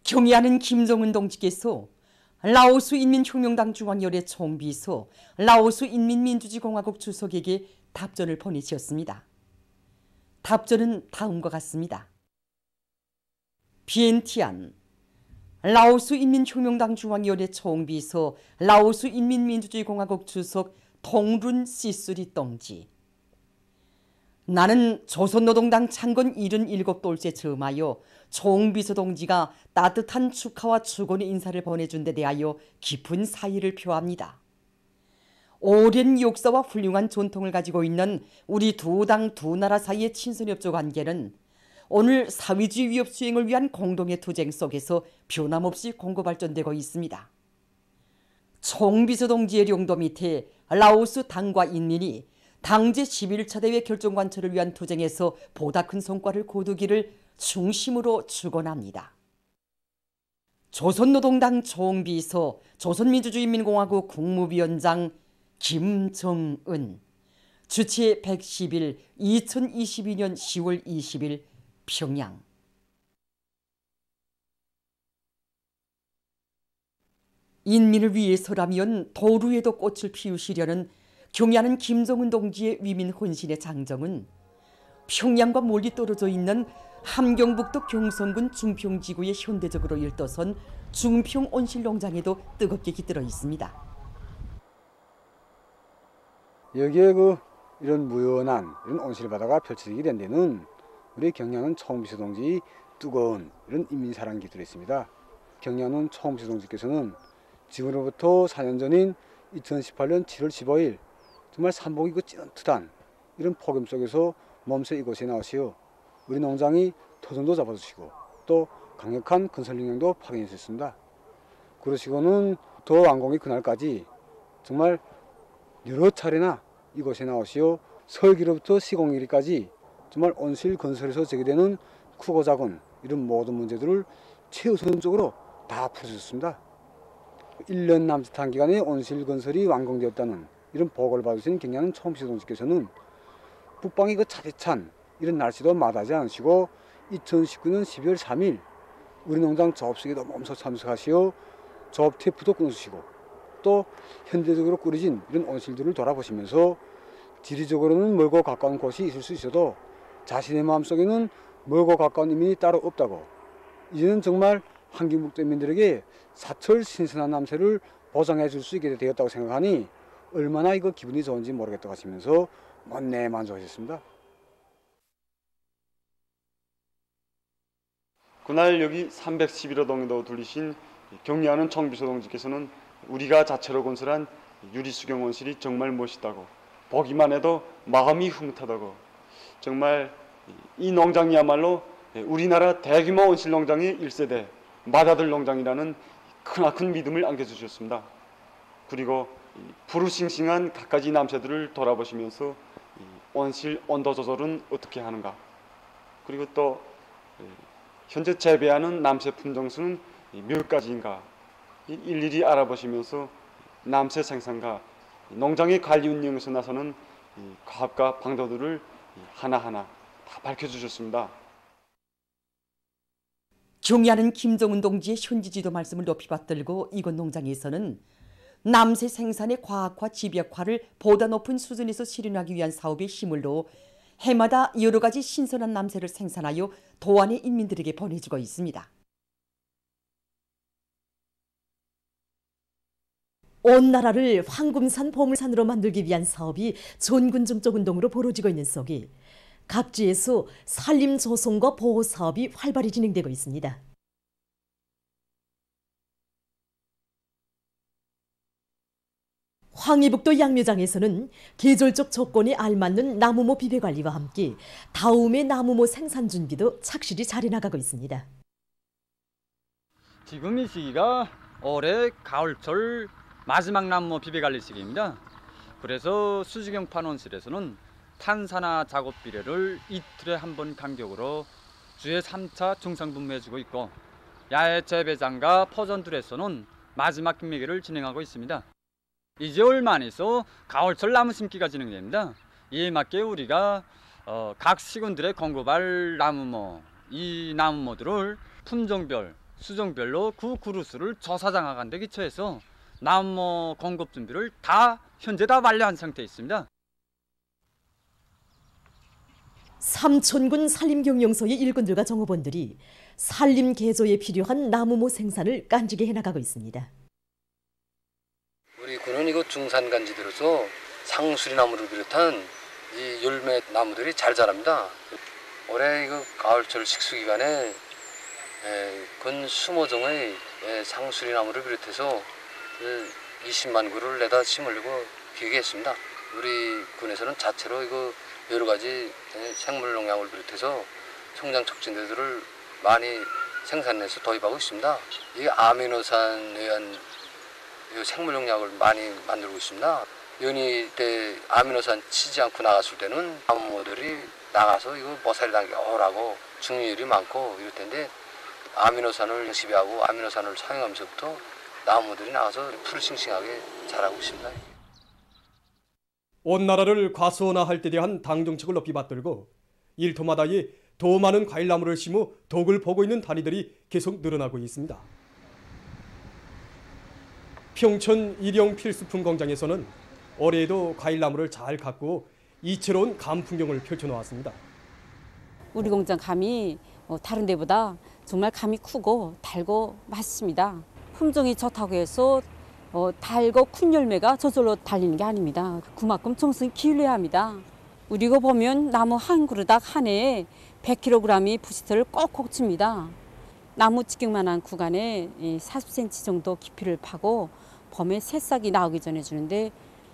경의하는 김정은 동지께서 라오스 인민혁명당 중앙위원회 총비서, 라오스 인민민주주의공화국 주석에게 답전을 보내주었습니다. 답전은 다음과 같습니다. 비엔티안, 라오스 인민혁명당 중앙위원회 총비서, 라오스 인민민주주의공화국 주석 통룬 시스리 동지. 나는 조선노동당 창건 77돌째 즈음하여 총비서 동지가 따뜻한 축하와 축원의 인사를 보내준 데 대하여 깊은 사의를 표합니다. 오랜 역사와 훌륭한 전통을 가지고 있는 우리 두 당 두 나라 사이의 친선협조 관계는 오늘 사회주의 위협 수행을 위한 공동의 투쟁 속에서 변함없이 공고 발전되고 있습니다. 총비서 동지의 령도 밑에 라오스 당과 인민이 당제 11차 대회 결정관철을 위한 투쟁에서 보다 큰 성과를 거두기를 중심으로 축원합니다. 조선노동당 총비서, 조선민주주의인민공화국 국무위원장 김정은. 주체 110일 2022년 10월 20일 평양. 인민을 위해서라면 도루에도 꽃을 피우시려는 경의하는 김정은 동지의 위민 혼신의 장정은 평양과 멀리 떨어져 있는 함경북도 경성군 중평지구의 현대적으로 일떠선 중평 온실농장에도 뜨겁게 깃들어 있습니다. 여기에 이런 무연한 이런 온실바다가 펼쳐지게 된 데는 우리 경의하는 총비서 동지의 뜨거운 이런 인민사랑이 깃들어 있습니다. 경의하는 총비서 동지께서는 지금으로부터 4년 전인 2018년 7월 15일 정말 삼복이 찌릿한 이런 폭염 속에서 몸소 이곳에 나오시어 우리 농장이 토종도 잡아주시고 또 강력한 건설 능력도 파견해 주셨습니다. 그러시고는 도 완공의 그날까지 정말 여러 차례나 이곳에 나오시어 설기로부터 시공일까지 정말 온실 건설에서 제기되는 크고 작은 이런 모든 문제들을 최우선적으로 다 풀어주셨습니다. 1년 남짓한 기간에 온실 건설이 완공되었다는 이런 보고를 받으신 경의하는 총비서 동지께서는 북방의 차디찬 이런 날씨도 마다하지 않으시고 2019년 12월 3일 우리 농장 조업식에도 몸소 참석하시어 조업 테이프도 끊어주시고 또 현대적으로 꾸려진 이런 온실들을 돌아보시면서 지리적으로는 멀고 가까운 곳이 있을 수 있어도 자신의 마음속에는 멀고 가까운 인민이 따로 없다고, 이제는 정말 함경북도 인민들에게 사철 신선한 남새를 보장해 줄 수 있게 되었다고 생각하니 얼마나 이거 기분이 좋은지 모르겠다고 하시면서 못내 만족하셨습니다. 그날 여기 311호동에도 들리신 경의하는 총비서 동지께서는 우리가 자체로 건설한 유리수경 온실이 정말 멋있다고, 보기만 해도 마음이 흐뭇하다고, 정말 이 농장이야말로 우리나라 대규모 온실 농장의 1세대 맏아들 농장이라는 크나큰 믿음을 안겨주셨습니다. 그리고 부르싱싱한 갖가지 남새들을 돌아보시면서 온실 온도 조절은 어떻게 하는가, 그리고 또 현재 재배하는 남새 품종수는 몇 가지인가 일일이 알아보시면서 남새 생산과 농장의 관리 운영에서 나서는 과학과 방도들을 하나하나 다 밝혀주셨습니다. 경의하는 김정은 동지의 현지지도 말씀을 높이 받들고 이곳 농장에서는 남새 생산의 과학화, 집약화를 보다 높은 수준에서 실현하기 위한 사업에 힘을 넣어 해마다 여러 가지 신선한 남새를 생산하여 도안의 인민들에게 보내주고 있습니다. 온 나라를 황금산 보물산으로 만들기 위한 사업이 전군정적 운동으로 벌어지고 있는 속에 각지에서 산림 조성과 보호 사업이 활발히 진행되고 있습니다. 황해북도 양묘장에서는 계절적 조건에 알맞는 나무모 비배관리와 함께 다음의 나무모 생산 준비도 착실히 잘 해나가고 있습니다. 지금 이 시기가 올해 가을철 마지막 나무모 비배관리 시기입니다. 그래서 수지경 판원실에서는 탄산화 작업 비례를 이틀에 한 번 간격으로 주에 3차 정상분무해주고 있고, 야외 재배장과 포전들에서는 마지막 김매기를 진행하고 있습니다. 이제 얼마 안 있어 가을철 나무 심기가 진행됩니다. 이에 맞게 우리가 각 시군들의 공급할 나무모, 이 나무모들을 품종별 수종별로 그 그루스를 저사장하는 데 기초해서 나무 공급 준비를 현재 다 완료한 상태에 있습니다. 삼촌군 산림경영소의 일꾼들과 종업원들이 산림 개조에 필요한 나무모 생산을 깐죽게 해나가고 있습니다. 우리 군은 이거 중산간지대로서 상수리나무를 비롯한 이 열매 나무들이 잘 자랍니다. 올해 이거 가을철 식수기간에 근 20종의 상수리나무를 비롯해서 20만 그루를 내다 심으려고 기획했습니다. 우리 군에서는 자체로 이거 여러 가지 생물 농약을 비롯해서 성장 촉진제들을 많이 생산해서 도입하고 있습니다. 이 아미노산에 의한 생물 농약을 많이 만들고 있습니다. 연희 때 아미노산 치지 않고 나갔을 때는 나무모들이 나가서 이거 모살이 당겨오라고 중류율이 많고 이럴 텐데 아미노산을 시비하고 아미노산을 사용하면서부터 나무들이 나가서 풀을 싱싱하게 자라고 있습니다. 온 나라를 과수원화할 때 대한 당 정책을 높이 받들고 일터마다의 더 많은 과일나무를 심어 덕을 보고 있는 단위들이 계속 늘어나고 있습니다. 평촌 일용 필수품 공장에서는 올해에도 과일나무를 잘 가꾸어 이채로운 감 풍경을 펼쳐놓았습니다. 우리 공장 감이 다른 데보다 정말 감이 크고 달고 맛있습니다. 품종이 좋다고 해서 달고 큰 열매가 저절로 달리는 게 아닙니다. 그만큼 정성이 기울여야 합니다. 우리가 보면 나무 한 그루닥 한 해에 100kg이 부싯돌을 꼭꼭 칩니다. 나무 직경만한 구간에 40cm 정도 깊이를 파고 봄에 새싹이 나오기 전에 주는데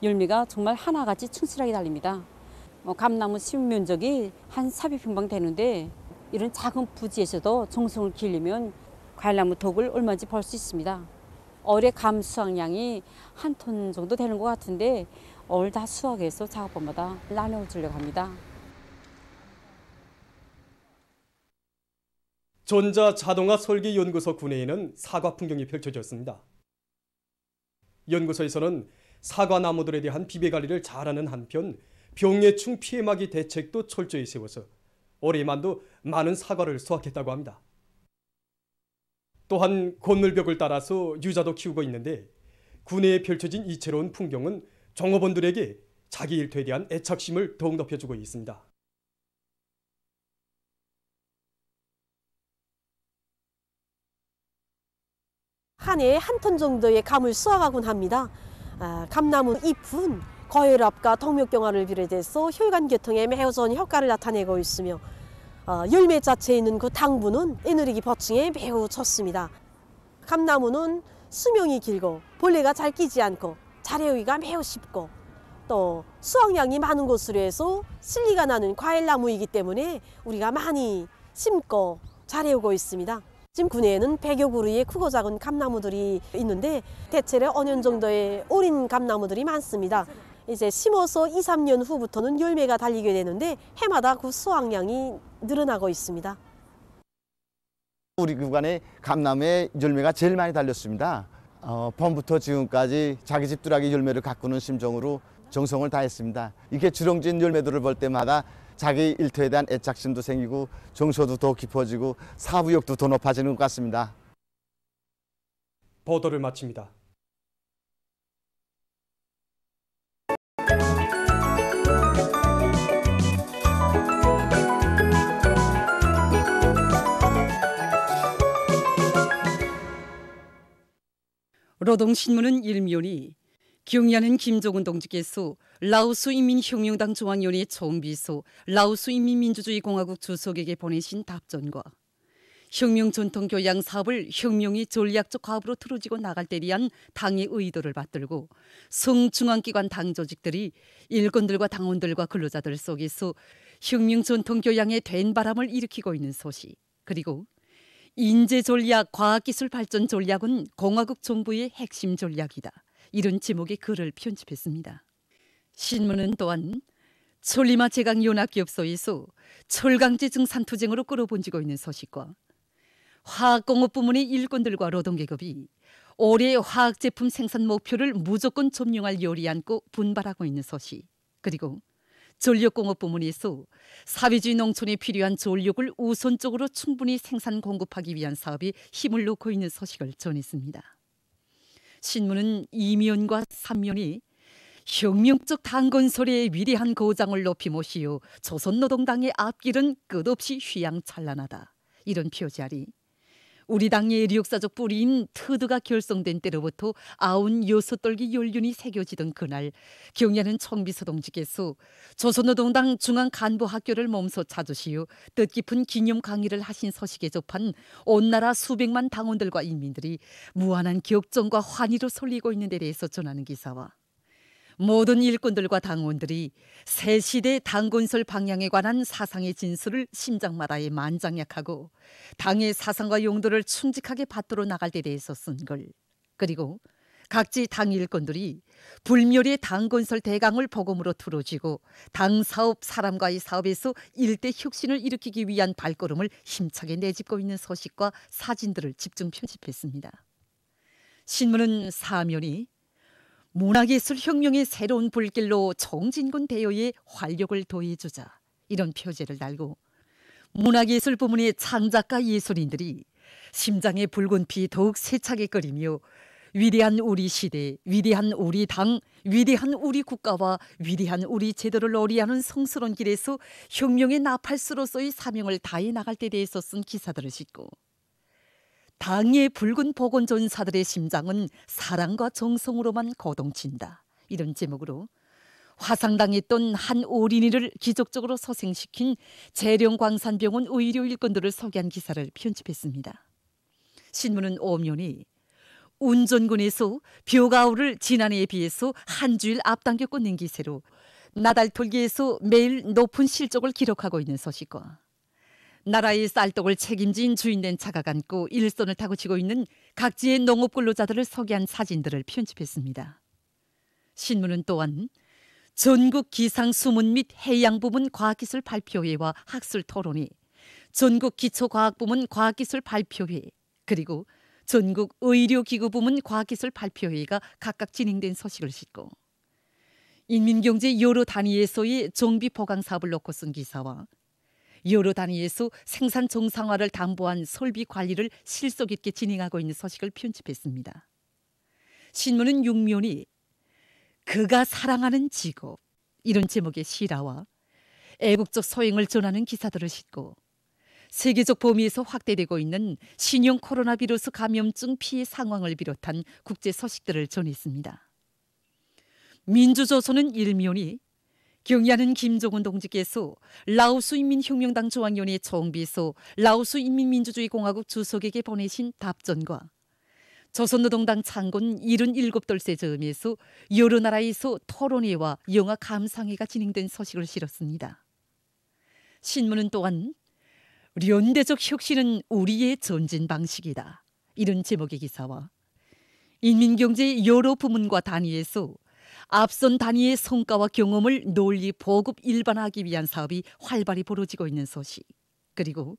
열매가 정말 하나같이 충실하게 달립니다. 감나무 심은 면적이 한 400평방 되는데 이런 작은 부지에서도 정성을 기르면 과일나무 덕을 얼마든지 벌 수 있습니다. 올해 감 수확량이 1톤 정도 되는 것 같은데 올 다 수확해서 작업본마다 나눠주려고 합니다. 전자자동화 설계연구소 군내에는 사과 풍경이 펼쳐졌습니다. 연구소에서는 사과나무들에 대한 비배관리를 잘하는 한편 병해충 피해막이 대책도 철저히 세워서 올해만도 많은 사과를 수확했다고 합니다. 또한 건널벽을 따라서 유자도 키우고 있는데 군내에 펼쳐진 이채로운 풍경은 종업원들에게 자기 일터에 대한 애착심을 더욱 높여주고 있습니다. 한 해에 1톤 정도의 감을 수확하곤 합니다. 감나무 잎은 고혈압과 동맥경화를 비롯해서 혈관 계통에 매우 좋은 효과를 나타내고 있으며 열매 자체에 있는 그 당분은 에너지 보충에 매우 좋습니다. 감나무는 수명이 길고 벌레가 잘 끼지 않고 자라기가 매우 쉽고 또 수확량이 많은 곳으로 해서 실리가 나는 과일나무이기 때문에 우리가 많이 심고 자라오고 있습니다. 지금 군내에는 100여 그루의 크고 작은 감나무들이 있는데 대체로 5년 정도의 어린 감나무들이 많습니다. 이제 심어서 2, 3년 후부터는 열매가 달리게 되는데 해마다 그 수확량이 늘어나고 있습니다. 우리 구간에 감나무에 열매가 제일 많이 달렸습니다. 봄부터 지금까지 자기 집 뚜락이 열매를 가꾸는 심정으로 정성을 다했습니다. 이렇게 주렁진 열매들을 볼 때마다 자기 일터에 대한 애착심도 생기고 정서도 더 깊어지고 사부욕도 더 높아지는 것 같습니다. 보도를 마칩니다. 노동신문은 일면이 경의하는 김정은 동지께서 라오스 인민혁명당 중앙위원회 총비서, 라오스 인민민주주의 공화국 주석에게 보내신 답전과 혁명 전통 교양 사업을 혁명의 전략적 과업으로 틀어지고 나갈 때 대한 당의 의도를 받들고 성중앙기관 당 조직들이 일꾼들과 당원들과 근로자들 속에서 혁명 전통 교양의 된 바람을 일으키고 있는 소식, 그리고 인재 전략, 과학기술 발전 전략은 공화국 정부의 핵심 전략이다. 이런 제목의 글을 편집했습니다. 신문은 또한 천리마 제강연합기업소에서 철강제 증산투쟁으로 끌어본지고 있는 소식과 화학공업 부문의 일꾼들과 노동계급이 올해 화학제품 생산 목표를 무조건 점령할 열이 안고 분발하고 있는 소식, 그리고 전력공업 부문에서 사회주의 농촌에 필요한 전력을 우선적으로 충분히 생산 공급하기 위한 사업에 힘을 놓고 있는 소식을 전했습니다. 신문은 2면과 3면이 혁명적 당 건설의 위대한 거장을 높이 모시어 조선노동당의 앞길은 끝없이 휘황찬란하다. 이런 표지 아래 우리 당의 역사적 뿌리인 터드가 결성된 때로부터 96돌기 연륜이 새겨지던 그날 경야는 청비서 동지께서 조선노동당 중앙간부학교를 몸소 찾으시어 뜻깊은 기념 강의를 하신 소식에 접한 온 나라 수백만 당원들과 인민들이 무한한 격정과 환희로 설리고 있는 데 대해서 전하는 기사와 모든 일꾼들과 당원들이 새 시대 당건설 방향에 관한 사상의 진술을 심장마다에 만장약하고 당의 사상과 용도를 충직하게 받들어 나갈 데 대해서 쓴 글, 그리고 각지 당 일꾼들이 불멸의 당건설 대강을 복음으로 틀어쥐고 당 사업 사람과의 사업에서 일대 혁신을 일으키기 위한 발걸음을 힘차게 내짚고 있는 소식과 사진들을 집중 편집했습니다. 신문은 사면이 문화예술 혁명의 새로운 불길로 정진군 대여에 활력을 더해주자 이런 표제를 달고 문화예술 부문의 창작가 예술인들이 심장의 붉은 피 더욱 세차게 끓이며 위대한 우리 시대, 위대한 우리 당, 위대한 우리 국가와 위대한 우리 제도를 어리하는 성스러운 길에서 혁명의 나팔수로서의 사명을 다해 나갈 때 대해서 쓴 기사들을 싣고 당의 붉은 복원 전사들의 심장은 사랑과 정성으로만 거동친다. 이런 제목으로 화상당했던 한 어린이를 기적적으로 소생시킨 재령광산병원 의료 일꾼들을 소개한 기사를 편집했습니다. 신문은 오면이 운전군에서 벼가우를 지난해에 비해서 한 주일 앞당겨 꽂는 기세로 나달톨기에서 매일 높은 실적을 기록하고 있는 소식과 나라의 쌀떡을 책임진 주인된 차가 안고 일선을 타고 치고 있는 각지의 농업 근로자들을 소개한 사진들을 편집했습니다. 신문은 또한 전국 기상 수문 및 해양 부문 과학기술 발표회와 학술 토론회, 전국 기초과학 부문 과학기술 발표회, 그리고 전국 의료기구 부문 과학기술 발표회가 각각 진행된 소식을 싣고 인민경제 여러 단위에서의 정비 보강 사업을 놓고 쓴 기사와 여러 단위에서 생산 정상화를 담보한 설비 관리를 실속 있게 진행하고 있는 소식을 편집했습니다. 신문은 6면이 그가 사랑하는 직업 이런 제목의 실화와 애국적 소행을 전하는 기사들을 싣고 세계적 범위에서 확대되고 있는 신형 코로나 비루스 감염증 피해 상황을 비롯한 국제 소식들을 전했습니다. 민주조선은 1면이 경야는 김정은 동지께서 라오스 인민혁명당 중앙위원회 총비서 라오스 인민민주주의공화국 주석에게 보내신 답전과 조선노동당 창건 77돌세 즈음에서 여러 나라에서 토론회와 영화 감상회가 진행된 소식을 실었습니다. 신문은 또한 연대적 혁신은 우리의 전진 방식이다. 이런 제목의 기사와 인민경제의 여러 부문과 단위에서 앞선 단위의 성과와 경험을 널리 보급 일반화하기 위한 사업이 활발히 벌어지고 있는 소식, 그리고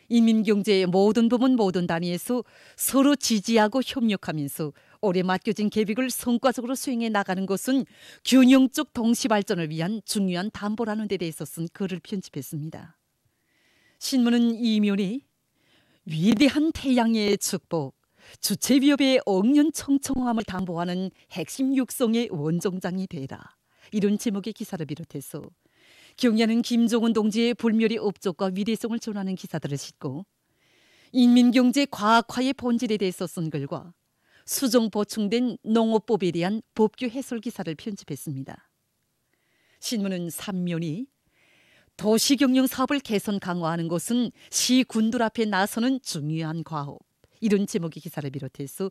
인민경제의 모든 부문 모든 단위에서 서로 지지하고 협력하면서 오래 맡겨진 계획을 성과적으로 수행해 나가는 것은 균형적 동시발전을 위한 중요한 담보라는 데 대해서 쓴 글을 편집했습니다. 신문은 이면이 위대한 태양의 축복, 주체위협의 억년청청함을 담보하는 핵심 육성의 원정장이 되라. 이런 제목의 기사를 비롯해서 경야는 김정은 동지의 불멸의 업적과 위대성을 전하는 기사들을 싣고 인민경제 과학화의 본질에 대해서 쓴 글과 수정 보충된 농업법에 대한 법규 해설 기사를 편집했습니다. 신문은 3면이 도시경영 사업을 개선 강화하는 것은 시군들 앞에 나서는 중요한 과업. 이런 제목의 기사를 비롯해서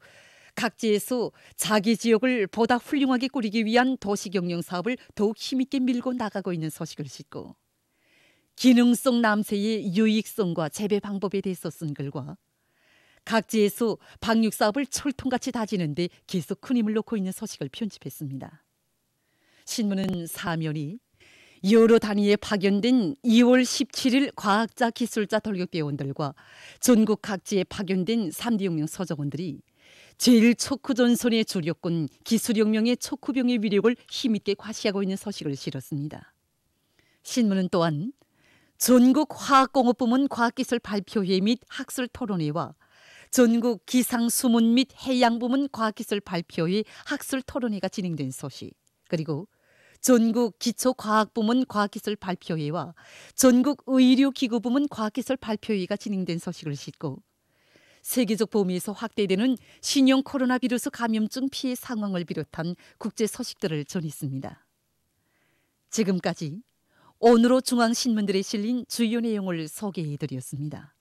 각지에서 자기 지역을 보다 훌륭하게 꾸리기 위한 도시경영 사업을 더욱 힘있게 밀고 나가고 있는 소식을 싣고 기능성 남새의 유익성과 재배 방법에 대해서 쓴 글과 각지에서 방육사업을 철통같이 다지는 데 계속 큰 힘을 놓고 있는 소식을 편집했습니다. 신문은 사면이 여러 단위에 파견된 2월 17일 과학자, 기술자, 돌격대원들과 전국 각지에 파견된 3대 혁명 소정원들이 제1척후전선의 주력군 기술혁명의 척후병의 위력을 힘있게 과시하고 있는 소식을 실었습니다. 신문은 또한 전국화학공업부문 과학기술 발표회 및 학술 토론회와 전국 기상수문 및 해양부문 과학기술 발표회 학술 토론회가 진행된 소식, 그리고 전국 기초과학부문 과학기술 발표회와 전국 의료기구부문 과학기술 발표회가 진행된 소식을 싣고 세계적 범위에서 확대되는 신형 코로나 바이러스 감염증 피해 상황을 비롯한 국제 소식들을 전했습니다. 지금까지 오늘로 중앙신문들에 실린 주요 내용을 소개해드렸습니다.